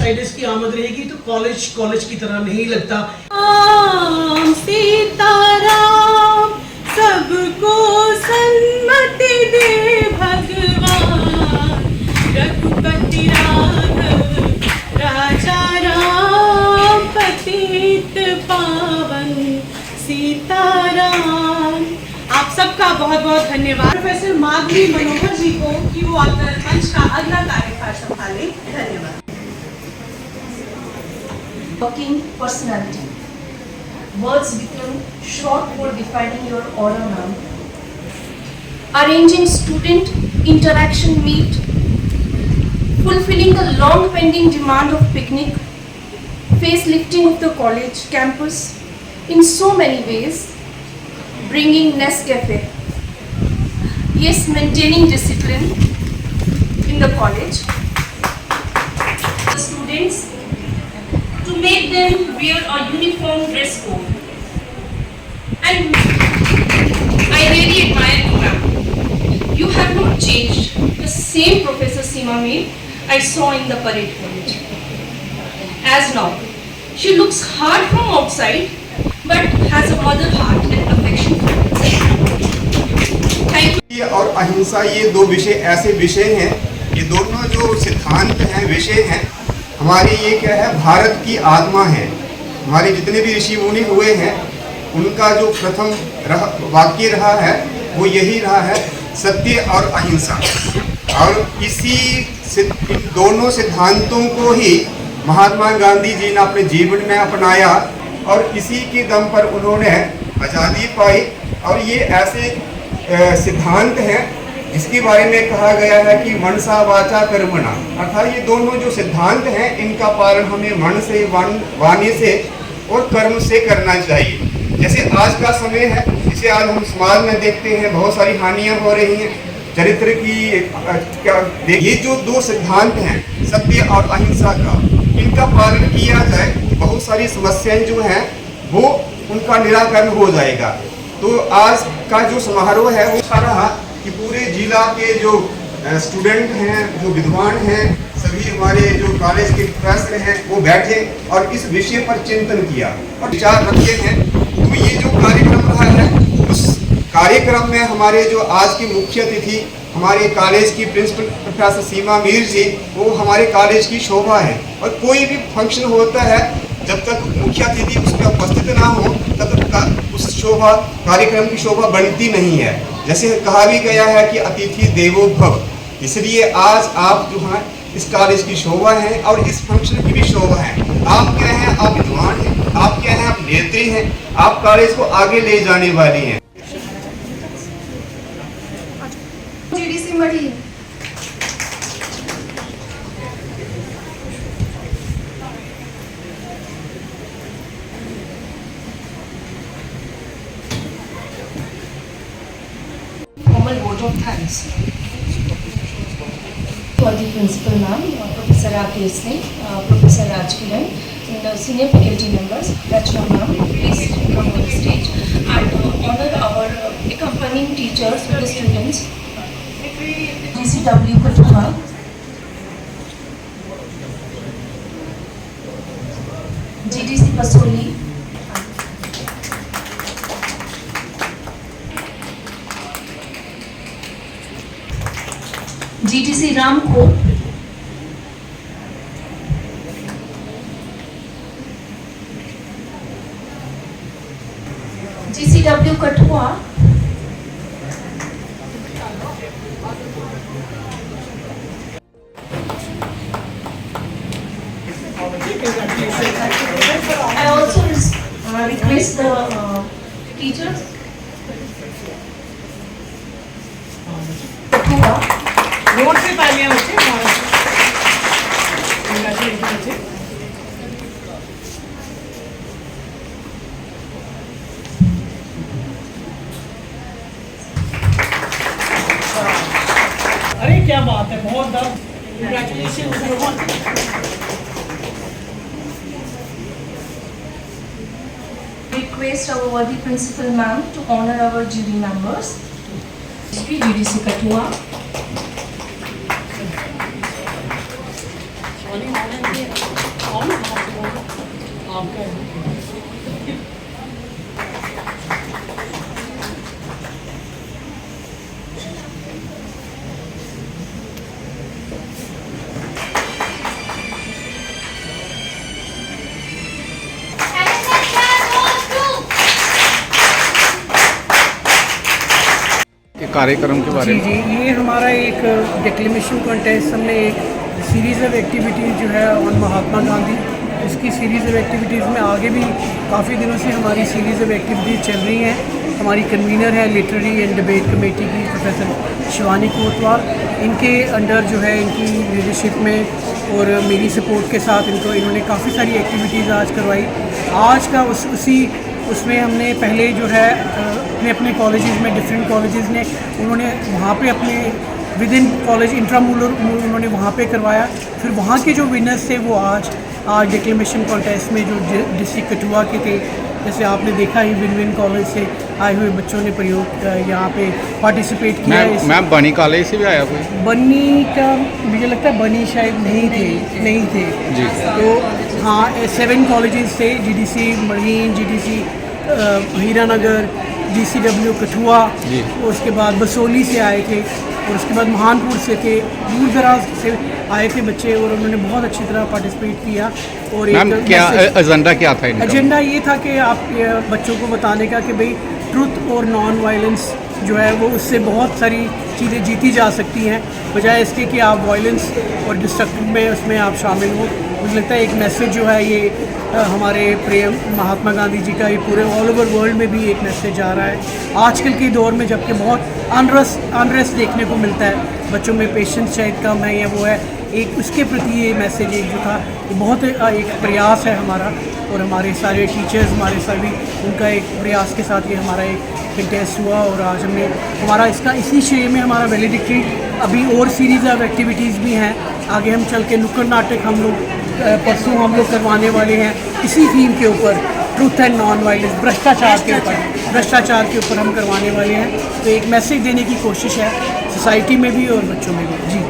Outsiders की आमद रहेगी तो कॉलेज की तरह नहीं लगता। राम सीताराम सबको सन्मति दे भगवान, रघुपति राघव राजा राम, पतित पावन सीताराम। आप सबका बहुत बहुत धन्यवाद प्रोफेसर माधवी मनोहर जी को कि वो आकर मंच का अगला कार्यभार संभाले। धन्यवाद। Working personality. Words become short for defining your aura, ma'am. Arranging student interaction meet, fulfilling the long pending demand of picnic, facelifting of the college campus in so many ways, bringing Nescafe. Yes, maintaining discipline in the college. The students, to make them wear a uniform dress code. And I really admire you, ma'am. You have not changed. The same Professor Seema Mir I saw in the parade college. As now, she looks hard from outside, but has a mother heart and affection for inside. Thank you. और अहिंसा, ये दो विषय ऐसे विषय हैं, ये दोनों जो सिद्धांत हैं, विषय हैं, हमारी ये क्या है, भारत की आत्मा है। हमारे जितने भी ऋषि मुनि हुए हैं, उनका जो प्रथम वाक्य रहा है वो यही रहा है, सत्य और अहिंसा। और इन दोनों सिद्धांतों को ही महात्मा गांधी जी ने अपने जीवन में अपनाया और इसी के दम पर उन्होंने आज़ादी पाई। और ये ऐसे सिद्धांत हैं इसके बारे में कहा गया है कि मनसा वाचा कर्मणा, अर्थात ये दोनों जो सिद्धांत हैं इनका पालन हमें मन से, वाणी से और कर्म से करना चाहिए। जैसे आज का समय है, जिसे आज हम समाज में देखते हैं, बहुत सारी हानियां हो रही हैं चरित्र की। ये जो दो सिद्धांत हैं सत्य और अहिंसा का, इनका पालन किया जाए, बहुत सारी समस्याएं जो हैं वो उनका निराकरण हो जाएगा। तो आज का जो समारोह है वो रहा कि पूरे जिला के जो स्टूडेंट हैं, जो विद्वान हैं, सभी हमारे जो कॉलेज के प्रोफेसर हैं वो बैठे और इस विषय पर चिंतन किया और विचार रखे हैं। तो ये जो कार्यक्रम रहा है, उस कार्यक्रम में हमारे जो आज की मुख्य अतिथि हमारे कॉलेज की प्रिंसिपल प्रोफेसर सीमा मीर जी, वो हमारे कॉलेज की शोभा है। और कोई भी फंक्शन होता है, जब तक मुख्य अतिथि उसमें उपस्थित ना हो तब तक उस शोभा, कार्यक्रम की शोभा बनती नहीं है। जैसे कहा भी गया है कि अतिथि देवो भव, इसलिए आज आप जो हैं इस कॉलेज की शोभा है और इस फंक्शन की भी शोभा है। आप क्या हैं, आप विद्वान हैं, आप क्या हैं, आप नेत्री हैं, आप कॉलेज को आगे ले जाने वाली हैं। GDC मड़ी formal vote of thanks for the principal ma'am, Professor Rakesh Singh, Professor Rajkiran, and senior faculty members. Rachna ma'am, please come on the stage and honor our accompanying teachers with the students. GCW Kathuha, GDC Pasoli, GDC Ramko, GCW Kathua, I also request the teachers Kathua. Vote से तालियां बच्चे, बच्चे। अरे क्या बात है, बहुत congratulation. Request our worthy principal ma'am to honor our jury members. GDC Kathua, के कार्यक्रम के बारे जी में। जी, ये हमारा एक डिक्लेमेशन कॉन्टेस्ट, हमने एक सीरीज़ ऑफ एक्टिविटीज़ जो है ऑन महात्मा गांधी, इसकी सीरीज़ ऑफ एक्टिविटीज़ में आगे भी काफ़ी दिनों से हमारी सीरीज़ ऑफ एक्टिविटीज़ चल रही हैं। हमारी कन्वीनर है लिटरेरी एंड डिबेट कमेटी की प्रोफेसर शिवानी कोतवाल, इनके अंडर जो है इनकी लीडरशिप में और मेरी सपोर्ट के साथ इन्होंने काफ़ी सारी एक्टिविटीज़ आज करवाई। आज का उसमें हमने पहले जो है अपने कॉलेजेस में डिफरेंट कॉलेजेस ने उन्होंने वहाँ पे अपने विद इन कॉलेज इंट्रामुलर उन्होंने वहाँ पे करवाया। फिर वहाँ के जो विनर्स थे वो आज डिक्लेमेशन कॉन्टेस्ट में जो डिस्ट्रिक्ट कठुआ के थे, जैसे आपने देखा ही विन विन कॉलेज से आए हुए बच्चों ने प्रयोग यहाँ पे पार्टिसिपेट किया। मैम बनी कॉलेज से भी आया कोई? बनी का मुझे लगता है बनी शायद नहीं थे जी। तो हाँ 7 कॉलेजेस थे, GDC marine, GDC Hiranagar, GCW Kathua, और उसके बाद बसोली से आए थे और उसके बाद महानपुर से थे, दूर दराज से आए थे बच्चे और उन्होंने बहुत अच्छी तरह पार्टिसिपेट किया। और मैम क्या एजेंडा क्या था इनका? एजेंडा ये था कि आप बच्चों को बताने का कि भाई ट्रुथ और नॉन वायलेंस जो है वो उससे बहुत सारी चीज़ें जीती जा सकती हैं, बजाय इसके कि आप वायलेंस और डिस्ट्रक्टिव में उसमें आप शामिल हो। मुझे लगता है एक मैसेज जो है ये हमारे प्रिय महात्मा गांधी जी का ये पूरे ऑल ओवर वर्ल्ड में भी एक मैसेज आ रहा है आजकल के दौर में, जबकि बहुत अनरेस्ट देखने को मिलता है, बच्चों में पेशेंस शायद कम है या वो है, एक उसके प्रति ये मैसेज एक जो था ये बहुत एक प्रयास है हमारा, और हमारे सारे टीचर्स हमारे सभी उनका एक प्रयास के साथ ये हमारा एक कंटेस्ट हुआ। और आज हमने हमारा इसका इसी श्रेय में हमारा वैलिडिक्ट्री, अभी और सीरीज़ ऑफ एक्टिविटीज़ भी हैं, आगे हम चल के नुक्कड़ नाटक हम लोग परसों हम लोग करवाने वाले हैं इसी थीम के ऊपर, ट्रूथ एंड नॉन वायलेंस, भ्रष्टाचार के ऊपर हम करवाने वाले हैं। तो एक मैसेज देने की कोशिश है सोसाइटी में भी और बच्चों में भी। जी।